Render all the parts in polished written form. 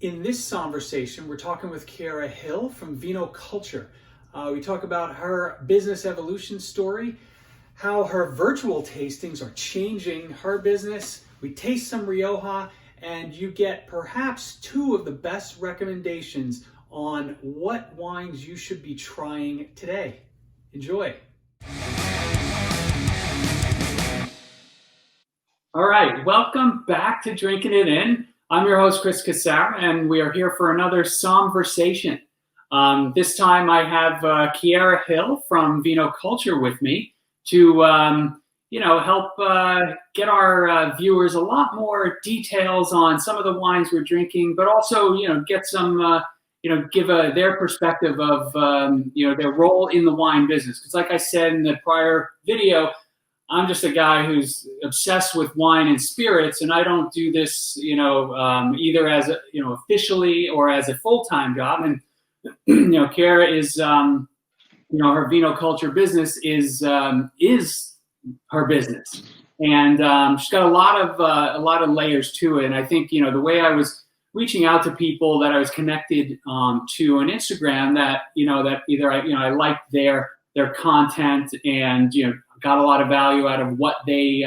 In this Sommversation, we're talking with Kiera Hill from Vino Culture. We talk about her business evolution story, how her virtual tastings are changing her business. We taste some Rioja, and you get perhaps two of the best recommendations on what wines you should be trying today. Enjoy. All right, welcome back to Drinking It In. I'm your host, Chris Cassara, and we are here for another Sommversation. This time I have Kiera Hill from Vino Culture with me to help get our viewers a lot more details on some of the wines we're drinking, but also get some give their perspective of their role in the wine business. Because like I said in the prior video, I'm just a guy who's obsessed with wine and spirits, and I don't do this, either as officially or as a full-time job. And Kiera is, her Vino Culture business is her business, and she's got a lot of layers to it. And I think the way I was reaching out to people that I was connected to on Instagram, that either I liked their content and got a lot of value out of what they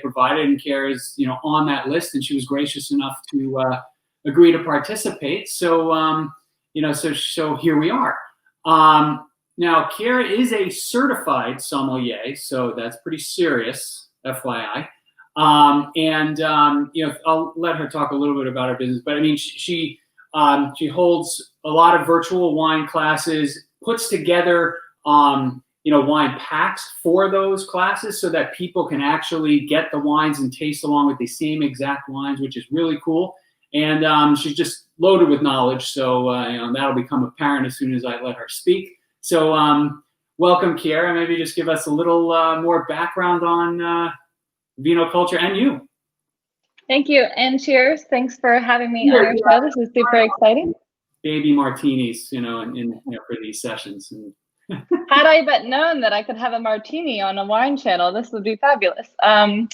provided, and Kiera's on that list, and she was gracious enough to agree to participate. So so here we are. Now Kiera is a certified sommelier, so that's pretty serious, FYI. I'll let her talk a little bit about her business, but I mean she holds a lot of virtual wine classes, puts together wine packs for those classes so that people can actually get the wines and taste along with the same exact wines, which is really cool. And she's just loaded with knowledge, so that'll become apparent as soon as I let her speak. So welcome, Kiera. Maybe just give us a little more background on Vino Culture and you. Thank you, and cheers. Thanks for having me on your show. This is super exciting. Baby martinis, for these sessions. And had I but known that I could have a martini on a wine channel, this would be fabulous. So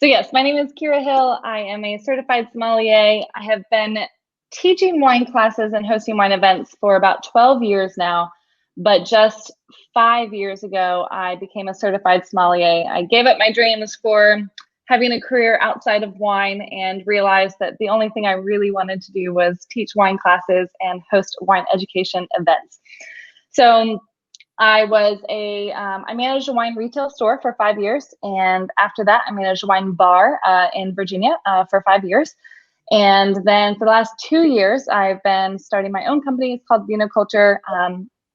yes, my name is Kiera Hill. I am a certified sommelier. I have been teaching wine classes and hosting wine events for about 12 years now, but just 5 years ago, I became a certified sommelier. I gave up my dreams for having a career outside of wine and realized that the only thing I really wanted to do was teach wine classes and host wine education events. So I managed a wine retail store for 5 years. And after that, I managed a wine bar in Virginia for 5 years. And then for the last 2 years, I've been starting my own company. It's called Vino Culture,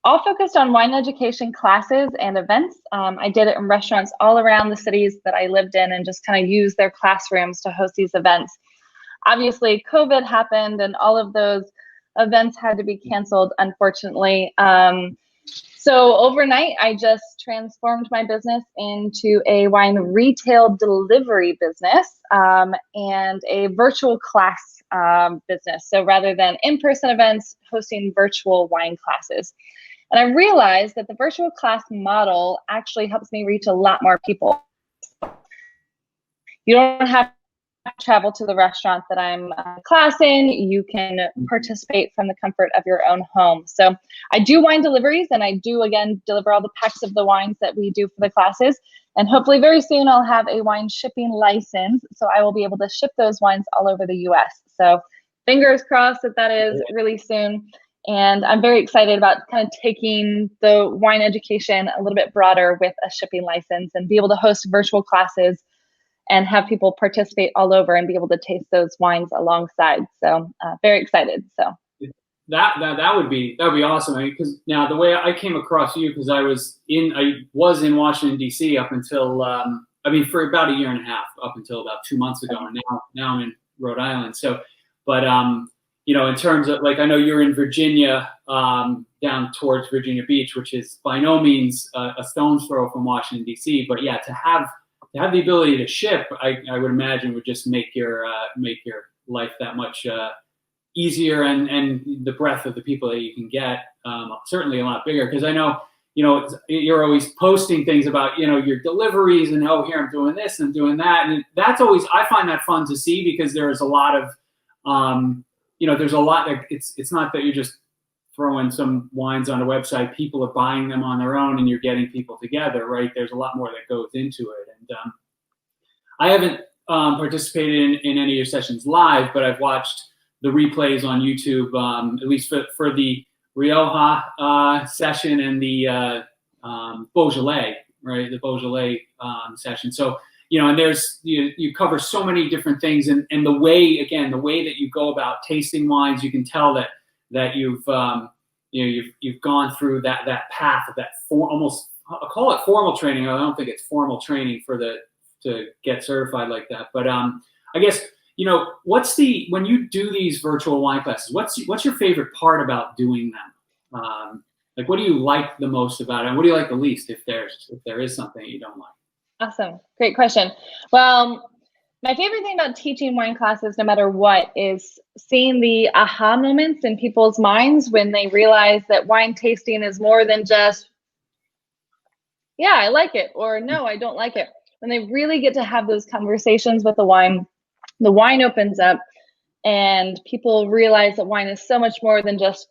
all focused on wine education classes and events. I did it in restaurants all around the cities that I lived in and just kind of used their classrooms to host these events. Obviously, COVID happened and all of those events had to be canceled, unfortunately. So overnight, I just transformed my business into a wine retail delivery business and a virtual class business. So rather than in-person events, hosting virtual wine classes. And I realized that the virtual class model actually helps me reach a lot more people. You don't have to travel to the restaurant that I'm classing. You can participate from the comfort of your own home. So I do wine deliveries, and I do, again, deliver all the packs of the wines that we do for the classes. And hopefully very soon I'll have a wine shipping license, so I will be able to ship those wines all over the US. So fingers crossed that is really soon. And I'm very excited about kind of taking the wine education a little bit broader with a shipping license and be able to host virtual classes and have people participate all over and be able to taste those wines alongside. So very excited. So that would be awesome. Because now the way I came across you, because I was in Washington D.C. up until for about a year and a half, up until about 2 months ago, and now I'm in Rhode Island. So, but in terms of, like, I know you're in Virginia, down towards Virginia Beach, which is by no means a stone's throw from Washington D.C. But yeah, to have the ability to ship, I would imagine would just make your life that much easier, and the breadth of the people that you can get certainly a lot bigger. Because I know you're always posting things about your deliveries and here I'm doing this and doing that, and that's always, I find that fun to see, because there's a lot of there's a lot. It's not that you're just throwing some wines on a website. People are buying them on their own, and you're getting people together, right? There's a lot more that goes into it. And I haven't participated in any of your sessions live, but I've watched the replays on YouTube, at least for the Rioja session and the Beaujolais, right? The Beaujolais session. So, and there's, you cover so many different things, and the way that you go about tasting wines, you can tell that you've gone through that path of that almost, I'll call it formal training. I don't think it's formal training to get certified like that. But I guess, when you do these virtual wine classes, what's your favorite part about doing them? Like, what do you like the most about it? And what do you like the least, if there is something you don't like? Awesome. Great question. Well, my favorite thing about teaching wine classes, no matter what, is seeing the aha moments in people's minds when they realize that wine tasting is more than just, yeah, I like it, or no, I don't like it. When they really get to have those conversations with the wine opens up, and people realize that wine is so much more than just,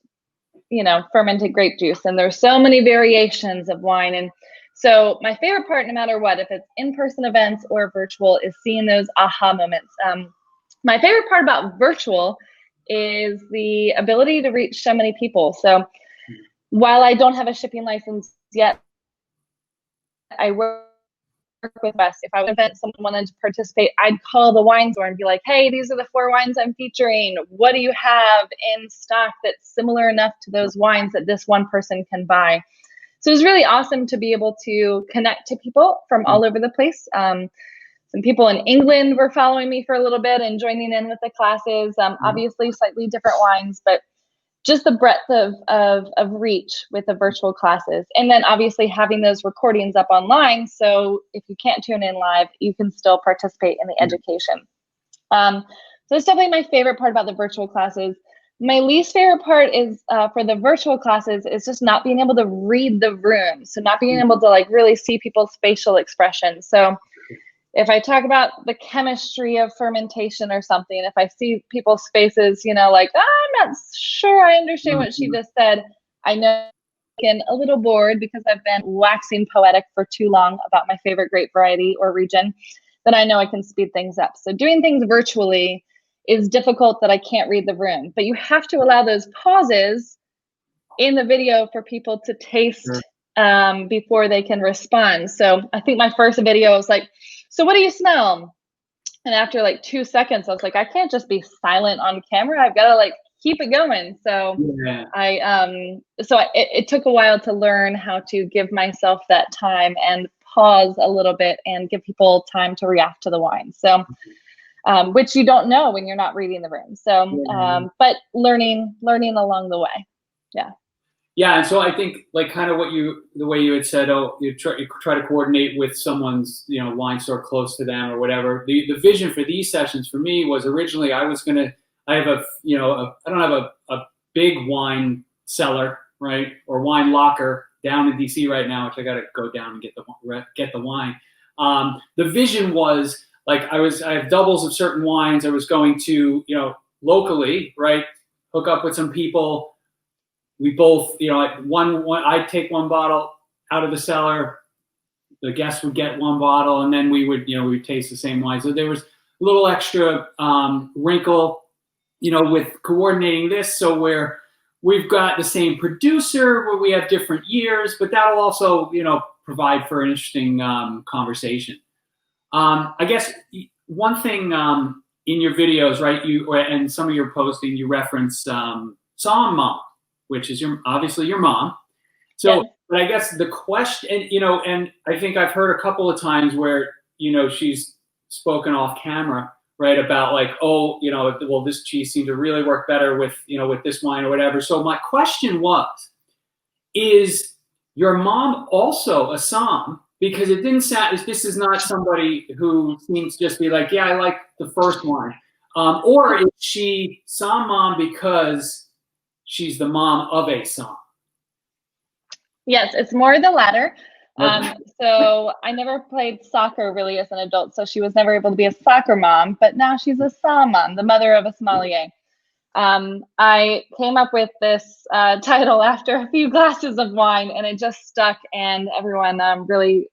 fermented grape juice. And there's so many variations of wine. And so my favorite part, no matter what, if it's in-person events or virtual, is seeing those aha moments. My favorite part about virtual is the ability to reach so many people. So while I don't have a shipping license yet, I work with us. If I would event someone wanted to participate, I'd call the wine store and be like, hey, these are the 4 wines I'm featuring. What do you have in stock that's similar enough to those wines that this one person can buy? So it was really awesome to be able to connect to people from all over the place. Some people in England were following me for a little bit and joining in with the classes. Obviously slightly different wines, but just the breadth of reach with the virtual classes. And then obviously having those recordings up online. So if you can't tune in live, you can still participate in the education. So it's definitely my favorite part about the virtual classes. My least favorite part is for the virtual classes is just not being able to read the room. So not being able to really see people's facial expressions. So if I talk about the chemistry of fermentation or something, if I see people's faces, like, I'm not sure I understand what she just said, I know I'm getting a little bored because I've been waxing poetic for too long about my favorite grape variety or region, then I know I can speed things up. So doing things virtually is difficult that I can't read the room, but you have to allow those pauses in the video for people to taste before they can respond. So I think my first video was like, so what do you smell? And after 2 seconds, I was like, I can't just be silent on camera. I've got to keep it going. So yeah. It took a while to learn how to give myself that time and pause a little bit and give people time to react to the wine. So, which you don't know when you're not reading the room. So, but learning along the way. Yeah. Yeah, and so I think kind of the way you had said, you try to coordinate with someone's wine store close to them or whatever. The vision for these sessions for me was originally I don't have a big wine cellar, right, or wine locker down in DC right now, which I got to go down and get the wine. The vision was I have doubles of certain wines. I was going to locally, right, hook up with some people. We both, I'd take one bottle out of the cellar, the guests would get one bottle, and then we would taste the same wine. So there was a little extra wrinkle, with coordinating this. So we've got the same producer, where we have different years, but that'll also, provide for an interesting conversation. I guess one thing in your videos, right, and some of your posting, you reference Somm Mom, which is obviously your mom. So, yeah. But I guess the question, and I think I've heard a couple of times where, she's spoken off camera, right, about well, this cheese seemed to really work better with this wine or whatever. So my question is your mom also a Somm? Because it didn't sound, this is not somebody who seems to just be like, yeah, I like the first wine. Or is she Somm Mom because she's the mom of a Somm? Yes, it's more the latter. So I never played soccer really as an adult, so she was never able to be a soccer mom, but now she's a Somm mom, the mother of a sommelier. I came up with this title after a few glasses of wine, and it just stuck, and everyone really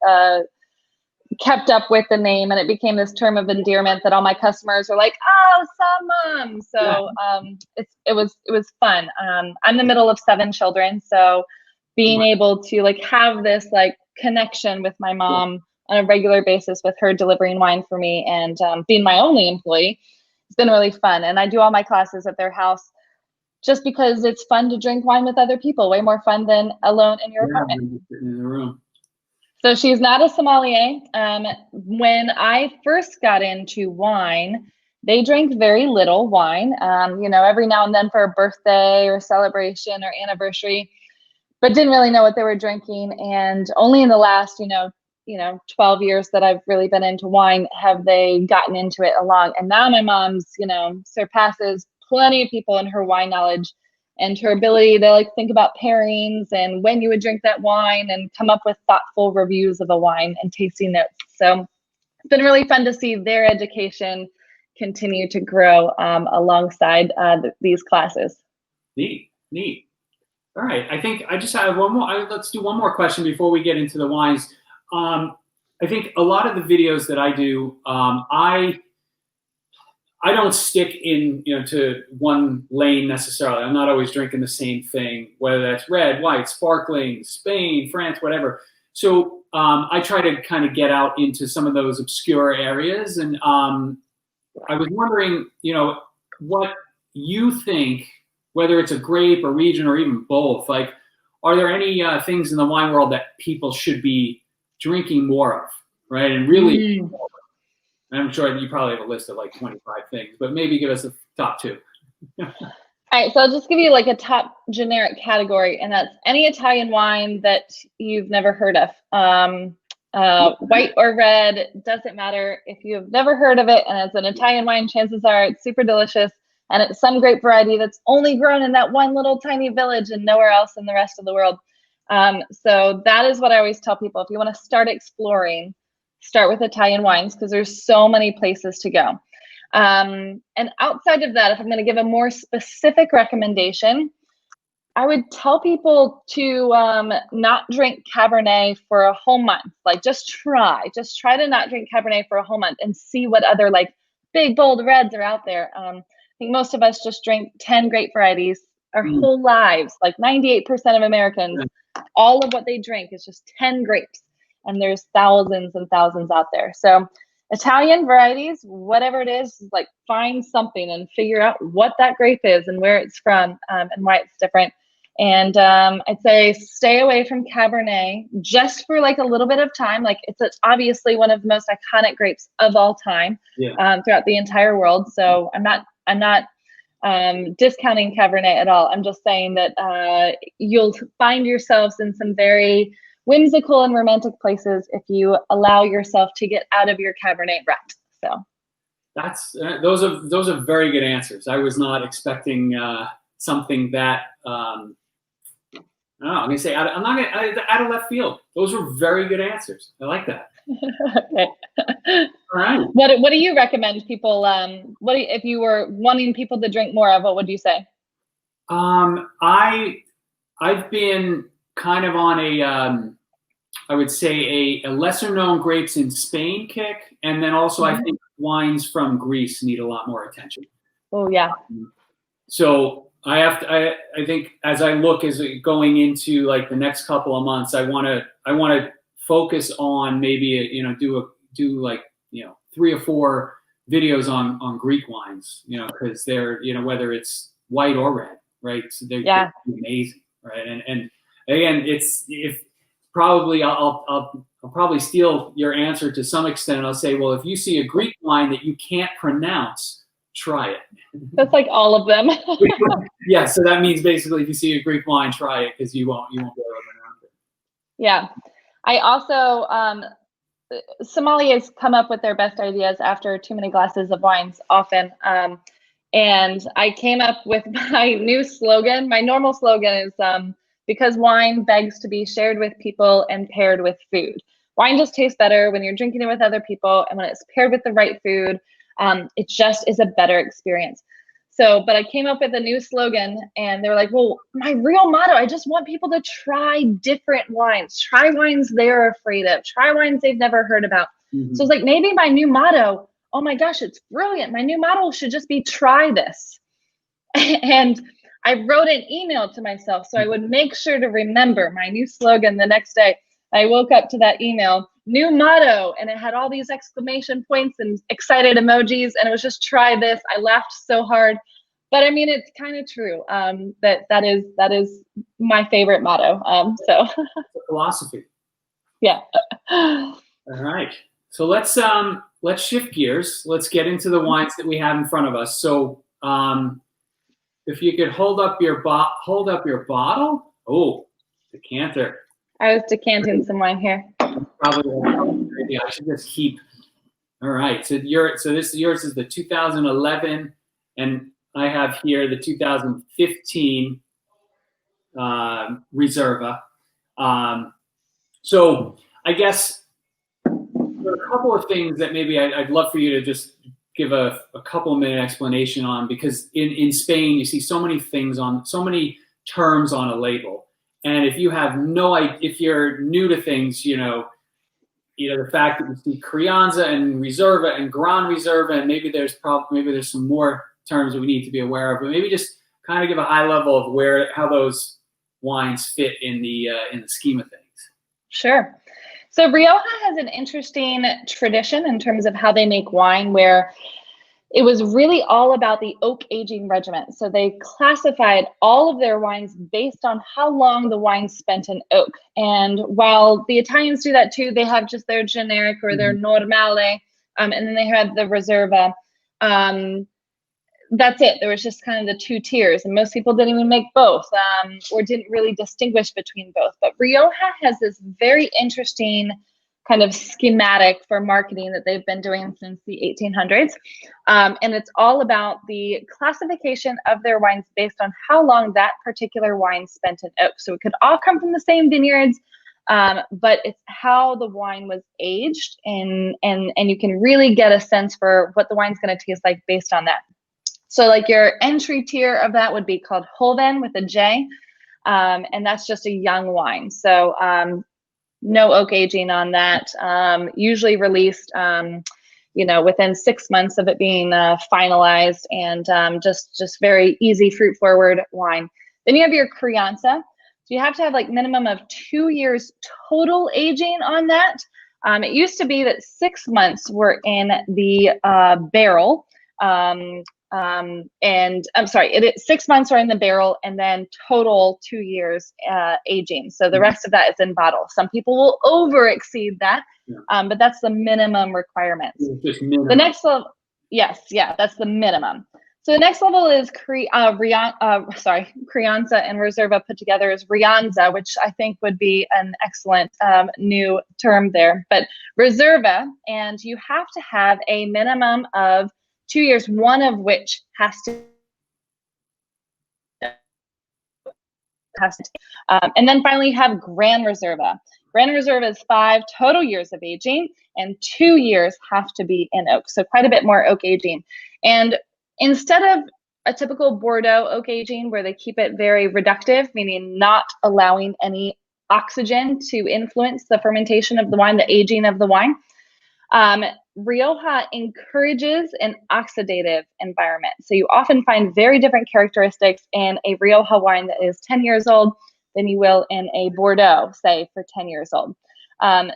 kept up with the name, and it became this term of endearment that all my customers were like, "Oh, Som Mom." So it was fun. I'm the middle of 7 children, so being able to like have this like connection with my mom on a regular basis, with her delivering wine for me, and being my only employee, it's been really fun. And I do all my classes at their house just because it's fun to drink wine with other people, way more fun than alone in your apartment. In the room. So she's not a sommelier. When I first got into wine, they drank very little wine, you know, every now and then for a birthday or celebration or anniversary, but didn't really know what they were drinking. And only in the last, 12 years that I've really been into wine have they gotten into it along. And now my mom's, surpasses plenty of people in her wine knowledge and her ability to like think about pairings and when you would drink that wine and come up with thoughtful reviews of a wine and tasting notes. So it's been really fun to see their education continue to grow alongside these classes. Neat. All right, I think I just have one more. Let's do one more question before we get into the wines. I think a lot of the videos that I do, I don't stick in, to one lane necessarily. I'm not always drinking the same thing, whether that's red, white, sparkling, Spain, France, whatever. So I try to kind of get out into some of those obscure areas. And I was wondering, what you think, whether it's a grape, a region, or even both, like, are there any things in the wine world that people should be drinking more of, right? And really, I'm sure you probably have a list of like 25 things, but maybe give us a top 2. All right, so I'll just give you like a top generic category, and that's any Italian wine that you've never heard of. White or red, doesn't matter. If you've never heard of it and it's an Italian wine, chances are it's super delicious, and it's some grape variety that's only grown in that one little tiny village and nowhere else in the rest of the world. So that is what I always tell people. If you want to start exploring, start with Italian wines, because there's so many places to go. And outside of that, if I'm going to give a more specific recommendation, I would tell people to not drink Cabernet for a whole month. Like just try to not drink Cabernet for a whole month and see what other like big, bold reds are out there. I think most of us just drink 10 grape varieties our whole lives. Like 98% of Americans, all of what they drink is just 10 grapes. And there's thousands and thousands out there. So Italian varieties, whatever it is, like find something and figure out what that grape is and where it's from and why it's different. And I'd say stay away from Cabernet just for like a little bit of time. Like it's obviously one of the most iconic grapes of all time throughout the entire world. So I'm not discounting Cabernet at all. I'm just saying that you'll find yourselves in some very whimsical and romantic places if you allow yourself to get out of your Cabernet rut. So that's those are very good answers. I was not expecting something that I'm gonna say out of left field. Those were very good answers. I like that. Okay. All right. What do you recommend people? If you were wanting people to drink more of? What would you say? I've been kind of on I would say a lesser known grapes in Spain kick, and then also I think wines from Greece need a lot more attention. Oh yeah. So I think as I look as going into like the next couple of months, I want to focus on maybe do like 3 or 4 videos on Greek wines, because they're whether it's white or red, right? So they're amazing, right? And again, I'll probably steal your answer to some extent. I'll say, well, if you see a Greek wine that you can't pronounce, try it. That's like all of them. Yeah, so that means basically if you see a Greek wine, try it, because you won't be able to pronounce it. Yeah, I also sommeliers come up with their best ideas after too many glasses of wines often. And I came up with my new slogan. My normal slogan is because wine begs to be shared with people and paired with food. Wine just tastes better when you're drinking it with other people, and when it's paired with the right food, it just is a better experience. So, but I came up with a new slogan, and they were like, well, my real motto, I just want people to try different wines, try wines they're afraid of, try wines they've never heard about. So it's like, maybe my new motto, oh my gosh, it's brilliant. My new motto should just be try this. And I wrote an email to myself so I would make sure to remember my new slogan the next day. I woke up to that email, new motto, and it had all these exclamation points and excited emojis, and it was just try this. I laughed so hard, but I mean, it's kind of true. That is my favorite motto. So Philosophy. yeah. All right. So let's shift gears. Let's get into the wines that we have in front of us. So if you could hold up your bottle. Oh, decanter. I was decanting some wine here. Probably I should just keep. All right. So yours is the 2011, and I have here the 2015 Reserva. So I guess there are a couple of things that maybe I'd love for you to just give a couple minute explanation on, because in Spain you see so many things on, so many terms on a label. And if you have no idea, if you're new to things, you know, the fact that you see Crianza and Reserva and Gran Reserva, and maybe there's some more terms that we need to be aware of, but maybe just kind of give a high level of how those wines fit in the scheme of things. Sure. So Rioja has an interesting tradition in terms of how they make wine, where it was really all about the oak aging regimen. So they classified all of their wines based on how long the wine spent in oak. And while the Italians do that too, they have just their generic or their normale, and then they had the Reserva. That's it. There was just kind of the two tiers, and most people didn't even make both, or didn't really distinguish between both. But Rioja has this very interesting kind of schematic for marketing that they've been doing since the 1800s. And it's all about the classification of their wines based on how long that particular wine spent in oak. So it could all come from the same vineyards, but it's how the wine was aged, and you can really get a sense for what the wine's going to taste like based on that. So like your entry tier of that would be called Joven with a J, and that's just a young wine. So no oak aging on that. Usually released, within 6 months of it being finalized, and just very easy fruit forward wine. Then you have your Crianza. So you have to have like minimum of 2 years total aging on that. It used to be that 6 months were in the barrel. And I'm sorry, 6 months are in the barrel, and then total 2 years aging. So the rest of that is in bottle. Some people will over exceed that, but that's the minimum requirements. The next level, that's the minimum. So the next level is Crianza and Reserva put together is Rianza, which I think would be an excellent new term there. But Reserva, and you have to have a minimum of 2 years, one of which has to and then finally you have Gran Reserva. Gran Reserva is 5 total years of aging, and 2 years have to be in oak. So quite a bit more oak aging. And instead of a typical Bordeaux oak aging where they keep it very reductive, meaning not allowing any oxygen to influence the fermentation of the wine, the aging of the wine, Rioja encourages an oxidative environment. So you often find very different characteristics in a Rioja wine that is 10 years old than you will in a Bordeaux, say, for 10 years old.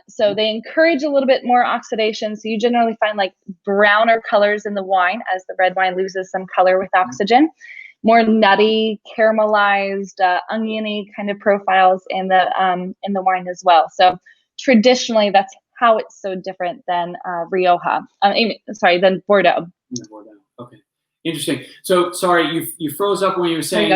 So they encourage a little bit more oxidation. So you generally find like browner colors in the wine as the red wine loses some color with oxygen. More nutty, caramelized, oniony kind of profiles in the wine as well. So traditionally, that's how it's so different than Rioja. Than Bordeaux. Yeah, Bordeaux. Okay, interesting. So sorry, you froze up when you were saying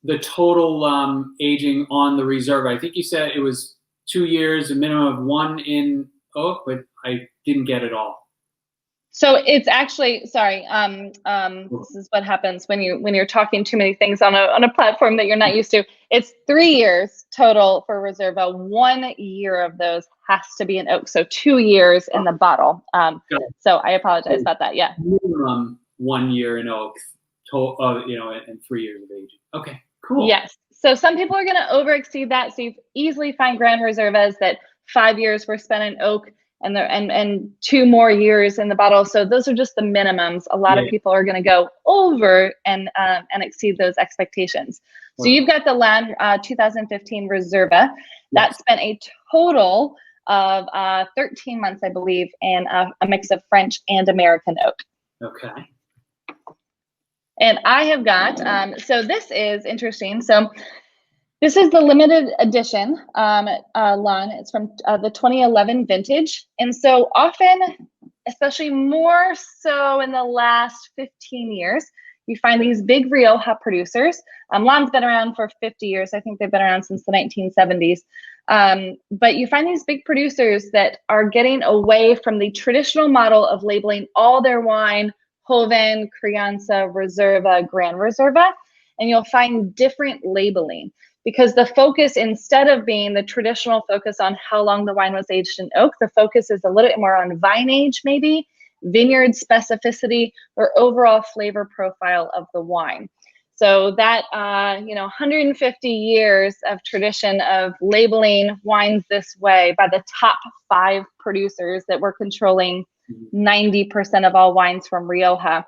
the total aging on the Reserva. I think you said it was 2 years, a minimum of 1 in oak, but I didn't get it all. So it's actually, this is what happens when you're talking too many things on a platform that you're not used to. It's 3 years total for Reserva. 1 year of those has to be in oak. So 2 years in the bottle. So I apologize about that. Yeah. Minimum 1 year in oak, and 3 years of aging. Okay, cool. Yes. So some people are going to over exceed that. So you easily find Grand Reservas that 5 years were spent in oak and 2 more years in the bottle. So those are just the minimums. A lot of people are going to go over and exceed those expectations. So you've got the LAN 2015 Reserva that spent a total of 13 months, I believe, and a mix of French and American oak. Okay. And I have got, so this is interesting. So this is the limited edition LAN. It's from the 2011 vintage. And so often, especially more so in the last 15 years, you find these big Rioja producers. LAN's been around for 50 years. I think they've been around since the 1970s. But you find these big producers that are getting away from the traditional model of labeling all their wine Joven, Crianza, Reserva, Grand Reserva, and you'll find different labeling because the focus, instead of being the traditional focus on how long the wine was aged in oak, the focus is a little bit more on vine age, maybe vineyard specificity or overall flavor profile of the wine. So that 150 years of tradition of labeling wines this way by the top 5 producers that were controlling 90% of all wines from Rioja.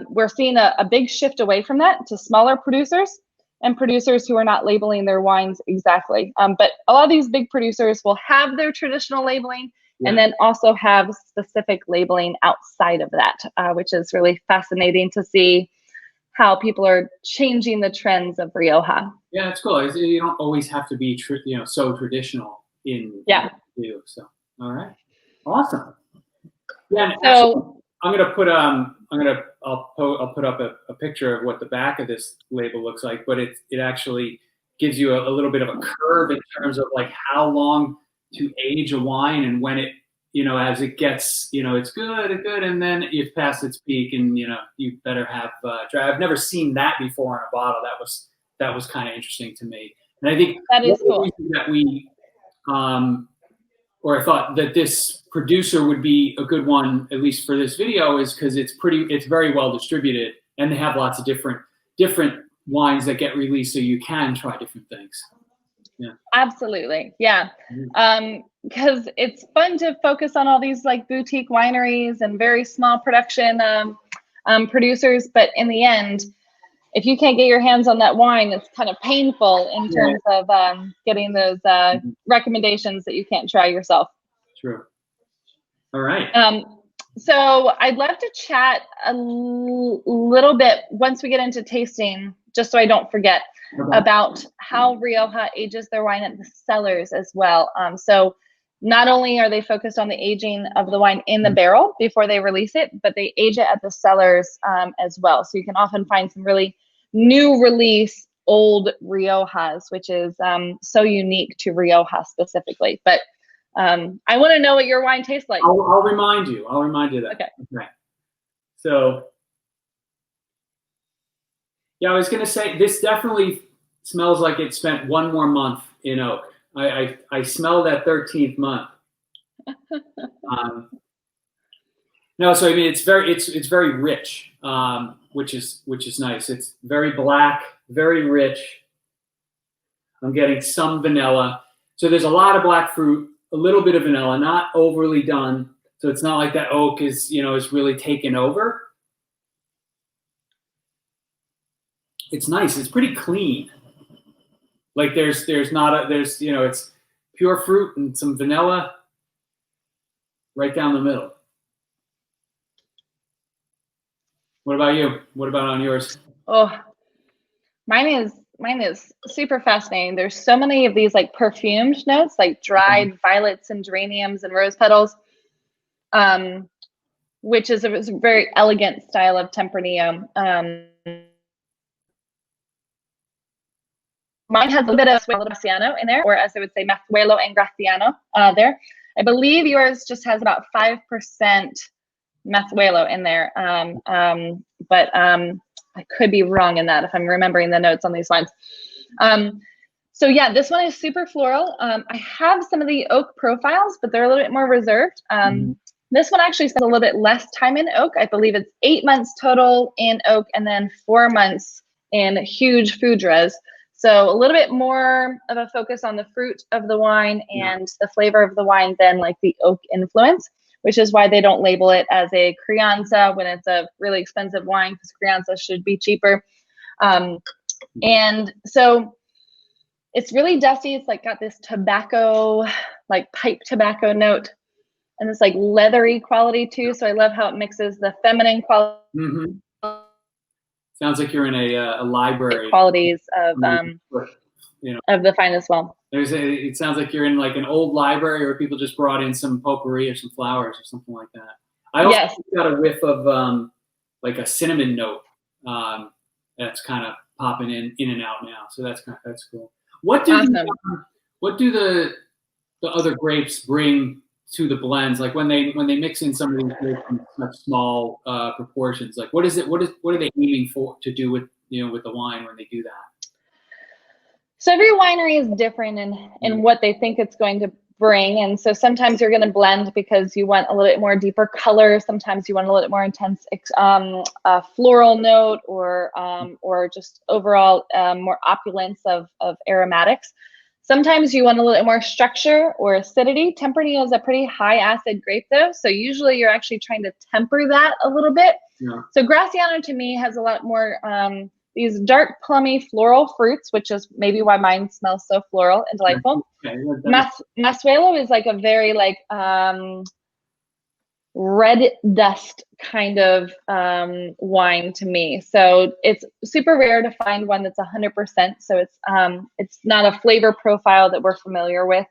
We're seeing a big shift away from that to smaller producers and producers who are not labeling their wines exactly. But a lot of these big producers will have their traditional labeling and then also have specific labeling outside of that, which is really fascinating to see how people are changing the trends of Rioja. Yeah, it's cool. You don't always have to be so traditional in you. So all right, awesome. Yeah, and so actually, I'll put up a picture of what the back of this label looks like, but it actually gives you a little bit of a curve in terms of like how long to age a wine and when it, as it gets, it's good, and then it's past its peak, and you better have dry. I've never seen that before in a bottle. That was kind of interesting to me, and I think that is cool. That we or I thought that this producer would be a good one, at least for this video, is because it's very well distributed, and they have lots of different wines that get released, so you can try different things. Yeah, absolutely. Yeah, because it's fun to focus on all these like boutique wineries and very small production producers, but in the end, if you can't get your hands on that wine, it's kind of painful in terms of getting those recommendations that you can't try yourself. True. All right. So I'd love to chat a little bit once we get into tasting, just so I don't forget, about how Rioja ages their wine at the cellars as well. So not only are they focused on the aging of the wine in the barrel before they release it, but they age it at the cellars as well. So you can often find some really new release old Riojas, which is so unique to Rioja specifically. But I want to know what your wine tastes like. I'll remind you. I'll remind you that. Okay. So, yeah, I was going to say this definitely smells like it spent one more month in oak. I smell that 13th month. No, so I mean it's very rich, which is nice. It's very black, very rich. I'm getting some vanilla. So there's a lot of black fruit, a little bit of vanilla, not overly done. So it's not like that oak is really taken over. It's nice. It's pretty clean. Like it's pure fruit and some vanilla right down the middle. What about you? What about on yours? Oh, mine is super fascinating. There's so many of these like perfumed notes, like dried violets and geraniums and rose petals, which is a very elegant style of Tempranillo. Mine has a bit of Graciano in there, or as I would say, Mazuelo and Graciano there. I believe yours just has about 5% Mazuelo in there, but I could be wrong in that if I'm remembering the notes on these wines. So yeah, this one is super floral. I have some of the oak profiles, but they're a little bit more reserved. This one actually spends a little bit less time in oak. I believe it's 8 months total in oak and then 4 months in huge foudres. So a little bit more of a focus on the fruit of the wine and the flavor of the wine than like the oak influence, which is why they don't label it as a Crianza when it's a really expensive wine, because Crianza should be cheaper. And so it's really dusty. It's like got this tobacco, like pipe tobacco note, and it's like leathery quality too. So I love how it mixes the feminine quality. Sounds like you're in a library. Qualities of of the finest well. It sounds like you're in like an old library where people just brought in some potpourri or some flowers or something like that. I also got a whiff of like a cinnamon note that's kind of popping in and out now. So that's cool. What do the other grapes bring to the blends? Like when they mix in some of these grapes in such small proportions, like what are they aiming for to do with with the wine when they do that? So every winery is different in what they think it's going to bring. And so sometimes you're going to blend because you want a little bit more deeper color. Sometimes you want a little bit more intense floral note or just overall more opulence of aromatics. Sometimes you want a little bit more structure or acidity. Tempranillo is a pretty high acid grape though. So usually you're actually trying to temper that a little bit. Yeah. So Graciano to me has a lot more these dark plummy floral fruits, which is maybe why mine smells so floral and delightful. Okay. Masuelo is like a very like red dust kind of wine to me. So it's super rare to find one that's 100%. So it's not a flavor profile that we're familiar with,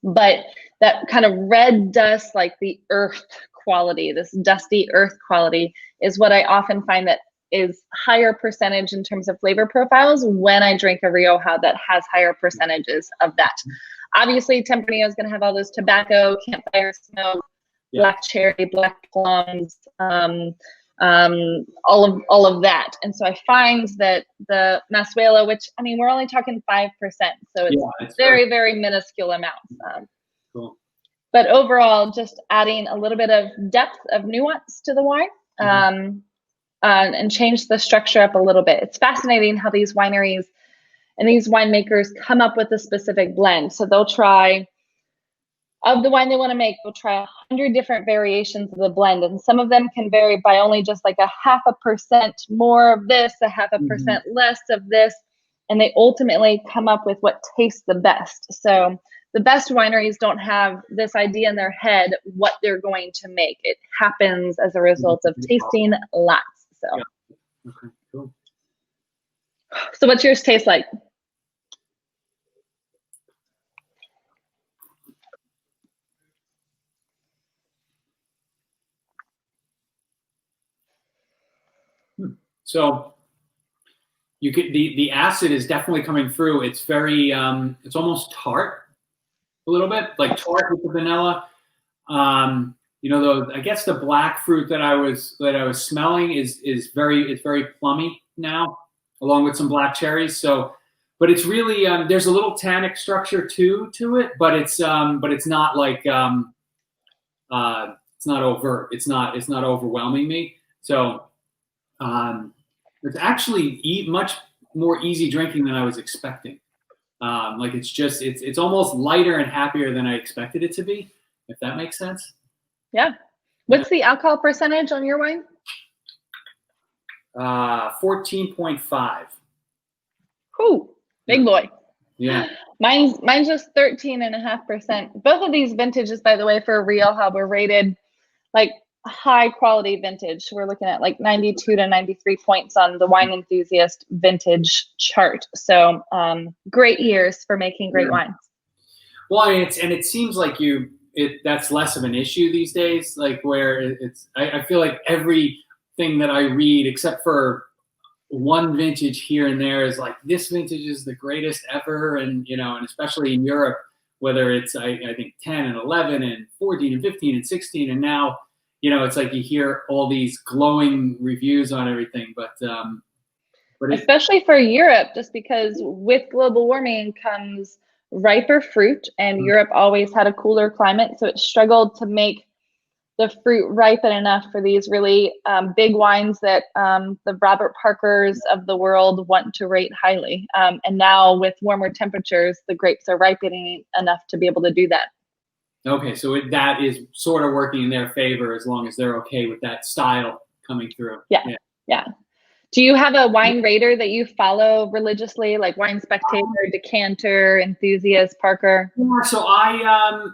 but that kind of red dust, like the earth quality, this dusty earth quality is what I often find that is higher percentage in terms of flavor profiles when I drink a Rioja that has higher percentages of that. Obviously, Tempranillo is going to have all those tobacco, campfire smoke, black cherry, black plums, all of that. And so I find that the Masuelo, which I mean, we're only talking 5%, so it's very, very minuscule amounts. Cool. But overall, just adding a little bit of depth of nuance to the wine. And change the structure up a little bit. It's fascinating how these wineries and these winemakers come up with a specific blend. So they'll try, of the wine they want to make, they'll try 100 different variations of the blend. And some of them can vary by only just like 0.5% more of this, 0.5% less of this. And they ultimately come up with what tastes the best. So the best wineries don't have this idea in their head what they're going to make. It happens as a result of tasting lots. So. Yeah. Okay, cool. So what's yours taste like? So you get the acid is definitely coming through. It's very it's almost tart a little bit, like tart with the vanilla. I guess the black fruit that I was smelling is very plummy now, along with some black cherries. So, but it's really there's a little tannic structure to it, but it's not like it's not overt. It's not overwhelming me. So it's actually much more easy drinking than I was expecting. Like it's almost lighter and happier than I expected it to be, if that makes sense. Yeah. What's the alcohol percentage on your wine? 14.5. Ooh, big boy. Yeah. Mine's just 13.5%. Both of these vintages, by the way, for Rioja were rated like high quality vintage. We're looking at like 92 to 93 points on the Wine Enthusiast vintage chart. So great years for making great wines. Well, I mean, it seems like that's less of an issue these days, like where I feel like everything that I read, except for one vintage here and there, is like, this vintage is the greatest ever. And, and especially in Europe, whether it's, I think 10 and 11 and 14 and 15 and 16. And now, it's like you hear all these glowing reviews on everything, but especially for Europe, just because with global warming comes riper fruit, and Europe always had a cooler climate, so it struggled to make the fruit ripen enough for these really big wines that the Robert Parkers of the world want to rate highly. And now with warmer temperatures, the grapes are ripening enough to be able to do that. Okay, so that is sort of working in their favor as long as they're okay with that style coming through. Yeah. Do you have a wine rater that you follow religiously, like Wine Spectator, Decanter, Enthusiast, Parker? Yeah, so I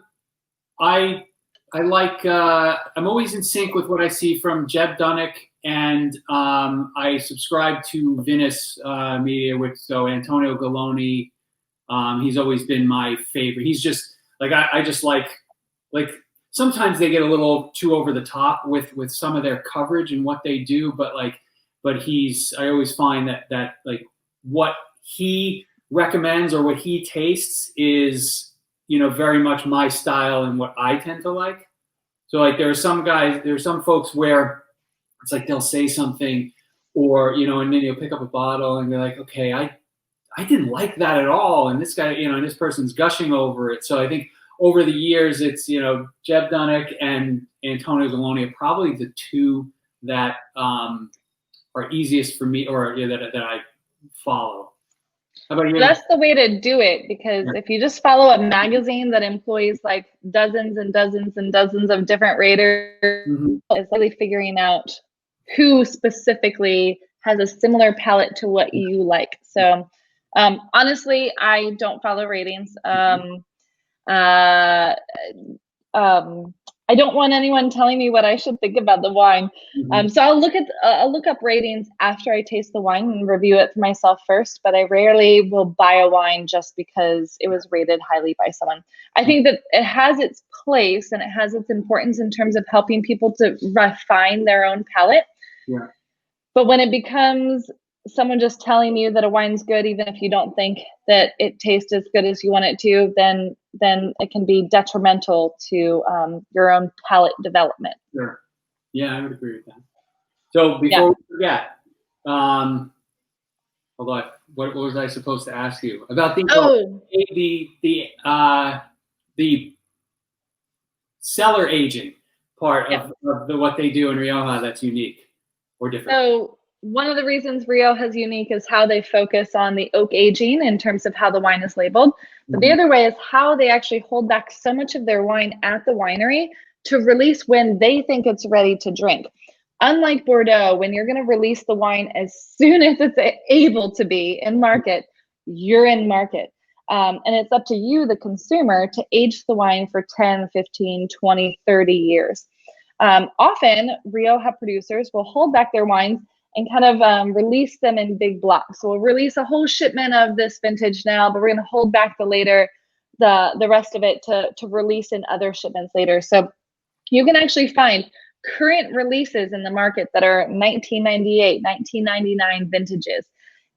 like I'm always in sync with what I see from Jeb Dunnick, and I subscribe to Vinous Media with Antonio Galloni. He's always been my favorite. He's just like I just like sometimes they get a little too over the top with some of their coverage and what they do, but I always find that like what he recommends or what he tastes is, very much my style and what I tend to like. So like there's some folks where it's like they'll say something or, and then you'll pick up a bottle and they're like, okay, I didn't like that at all. And this guy, and this person's gushing over it. So I think over the years, it's, Jeb Dunnick and Antonio Galloni are probably the two that are easiest for me or that I follow. How about you? That's the way to do it, because if you just follow a magazine that employs like dozens and dozens and dozens of different raters, it's really figuring out who specifically has a similar palate to what you like. So honestly, I don't follow ratings. I don't want anyone telling me what I should think about the wine. So I'll look up ratings after I taste the wine and review it for myself first, but I rarely will buy a wine just because it was rated highly by someone. I think that it has its place and it has its importance in terms of helping people to refine their own palate. Yeah. But when it becomes someone just telling you that a wine's good, even if you don't think that it tastes as good as you want it to, then it can be detrimental to your own palate development. Sure. Yeah, I would agree with that. So before we forget, hold on, what was I supposed to ask you about the cellar aging part of what they do in Rioja that's unique or different? So one of the reasons Rioja is unique is how they focus on the oak aging in terms of how the wine is labeled. But the other way is how they actually hold back so much of their wine at the winery to release when they think it's ready to drink. Unlike Bordeaux, when you're going to release the wine as soon as it's able to be in market, you're in market. And it's up to you, the consumer, to age the wine for 10, 15, 20, 30 years. Often, Rioja producers will hold back their wines and kind of release them in big blocks. So we'll release a whole shipment of this vintage now, but we're going to hold back the rest of it to release in other shipments later. So you can actually find current releases in the market that are 1998, 1999 vintages.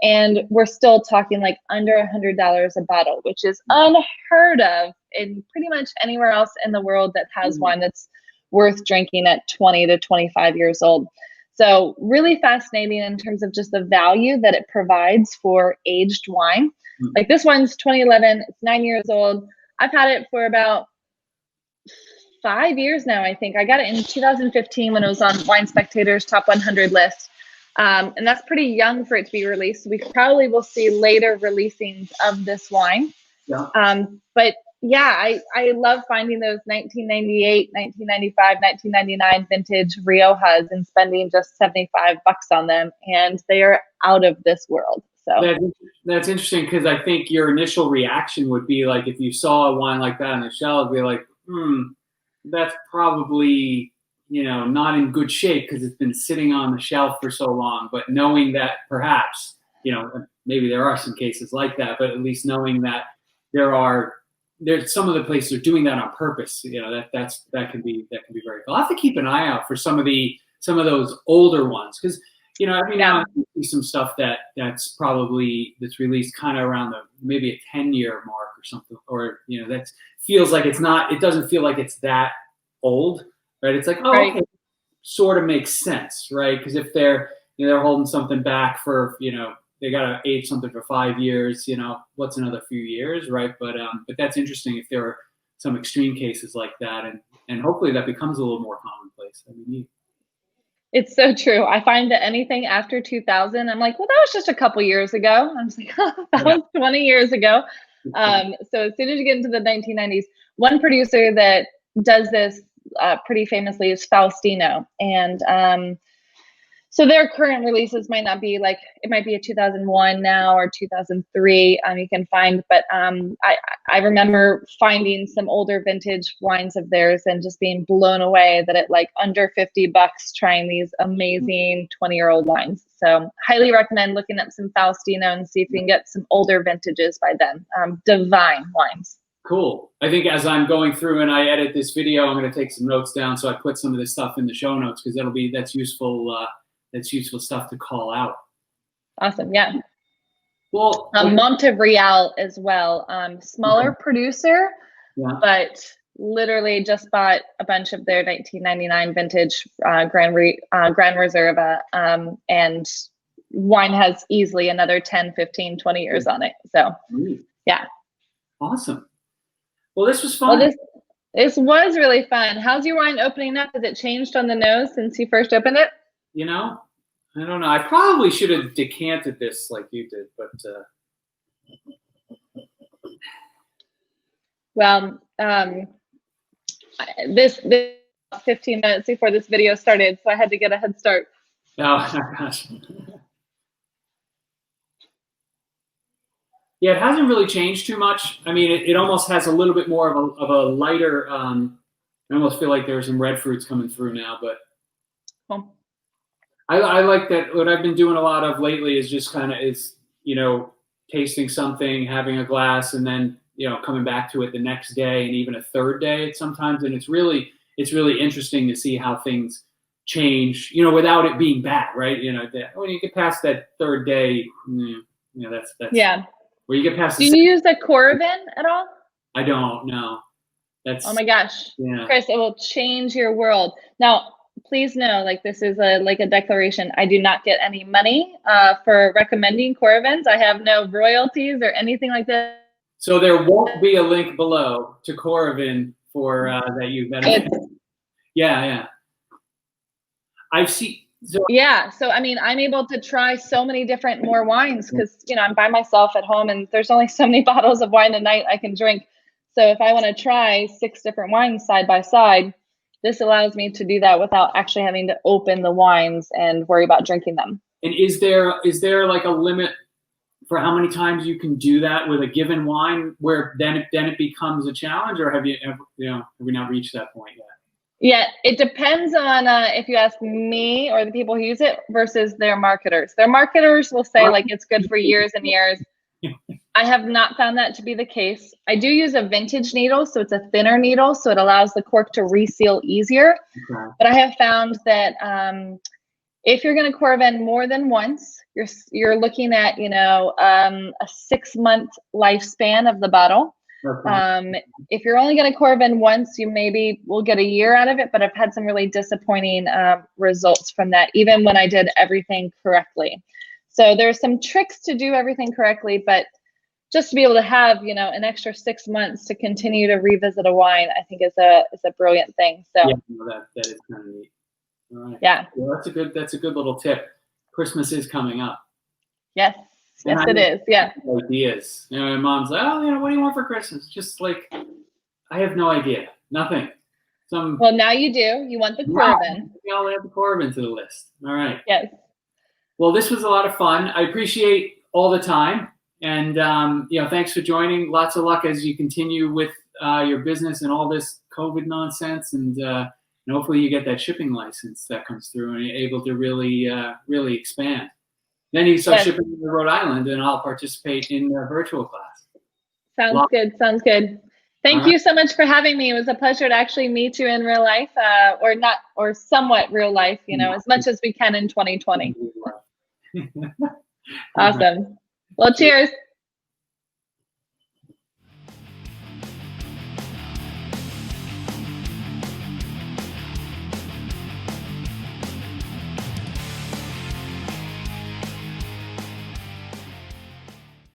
And we're still talking like under $100 a bottle, which is unheard of in pretty much anywhere else in the world that has wine that's worth drinking at 20 to 25 years old. So really fascinating in terms of just the value that it provides for aged wine. Like this one's 2011, it's 9 years old. I've had it for about 5 years now, I think. I got it in 2015 when it was on Wine Spectator's top 100 list. And that's pretty young for it to be released. We probably will see later releasings of this wine. Yeah. But yeah, I love finding those 1998, 1995, 1999 vintage Riojas and spending just $75 on them. And they are out of this world. So that's interesting, because I think your initial reaction would be like, if you saw a wine like that on the shelf, it'd be like, that's probably, not in good shape because it's been sitting on the shelf for so long. But knowing that perhaps, maybe there are some cases like that, but at least knowing that there's some of the places are doing that on purpose. That can be very cool. I'll have to keep an eye out for some of those older ones, because every now and then you see some stuff that's released kind of around maybe a 10-year mark or something, or that feels like it doesn't feel like it's that old, right? It's like, okay, sort of makes sense, right? Because if they're holding something back for they got to age something for 5 years, what's another few years, right? But that's interesting if there are some extreme cases like that, and hopefully that becomes a little more commonplace. I mean, It's so true. I find that anything after 2000, I'm like, well, that was just a couple years ago. I'm just like, oh, that was 20 years ago. So as soon as you get into the 1990s, one producer that does this pretty famously is Faustino. And so their current releases might not be like, it might be a 2001 now or 2003 you can find, but I remember finding some older vintage wines of theirs and just being blown away that at like under $50 trying these amazing 20-year-old wines. So highly recommend looking up some Faustino and see if you can get some older vintages by then. Divine wines. Cool. I think as I'm going through and I edit this video, I'm going to take some notes down so I put some of this stuff in the show notes because that's useful. That's useful stuff to call out. Awesome. Yeah. Well, Montereal as well. Smaller producer, but literally just bought a bunch of their 1999 vintage Grand Reserva. And wine has easily another 10, 15, 20 years on it. So yeah. Awesome. Well, this was fun. Well, this was really fun. How's your wine opening up? Has it changed on the nose since you first opened it? You know, I don't know. I probably should have decanted this like you did, but well, this 15 minutes before this video started, so I had to get a head start. Oh my gosh. Yeah, it hasn't really changed too much. I mean, it almost has a little bit more of a lighter. I almost feel like there's some red fruits coming through now, but. Cool. I like that. What I've been doing a lot of lately is just kind of tasting something, having a glass, and then, coming back to it the next day and even a third day sometimes. And it's really interesting to see how things change, without it being bad, right? When you get past that third day, that's yeah. Where you get past. Do you use a Coravin at all? I don't know. Oh my gosh, yeah. Chris, it will change your world. Now, please know, like, this is a declaration. I do not get any money for recommending Coravins. I have no royalties or anything like that. So there won't be a link below to Coravin for that you've been. Yeah. I've seen. So I mean, I'm able to try so many different more wines because I'm by myself at home and there's only so many bottles of wine a night I can drink. So if I want to try 6 different wines side by side, this allows me to do that without actually having to open the wines and worry about drinking them. And is there like a limit for how many times you can do that with a given wine where then it becomes a challenge, or have we not reached that point yet? Yeah, it depends on if you ask me or the people who use it versus their marketers. Their marketers will say like it's good for years and years. I have not found that to be the case. I do use a vintage needle, so it's a thinner needle, so it allows the cork to reseal easier. Okay. But I have found that if you're going to Coravin more than once, you're looking at a 6-month lifespan of the bottle. Okay. If you're only going to Coravin once, you maybe will get a year out of it, but I've had some really disappointing results from that, even when I did everything correctly. So there's some tricks to do everything correctly, but just to be able to have, an extra 6 months to continue to revisit a wine, I think is a brilliant thing. So yeah, that is kind of neat. All right. Yeah. Well, that's a good little tip. Christmas is coming up. Yes. Yes, it is. Yeah. Ideas. My mom's like, oh, what do you want for Christmas? Just like, I have no idea. Nothing. Well, now you do. You want the Coravin. We all add the Coravin to the list. All right. Yes. Well, this was a lot of fun. I appreciate all the time. And, thanks for joining. Lots of luck as you continue with your business and all this COVID nonsense. And hopefully you get that shipping license that comes through and you're able to really expand. Then you start shipping to Rhode Island and I'll participate in the virtual class. Sounds good. Thank you so much for having me. It was a pleasure to actually meet you in real life, or somewhat real life, as much as we can in 2020. Awesome. Well, cheers.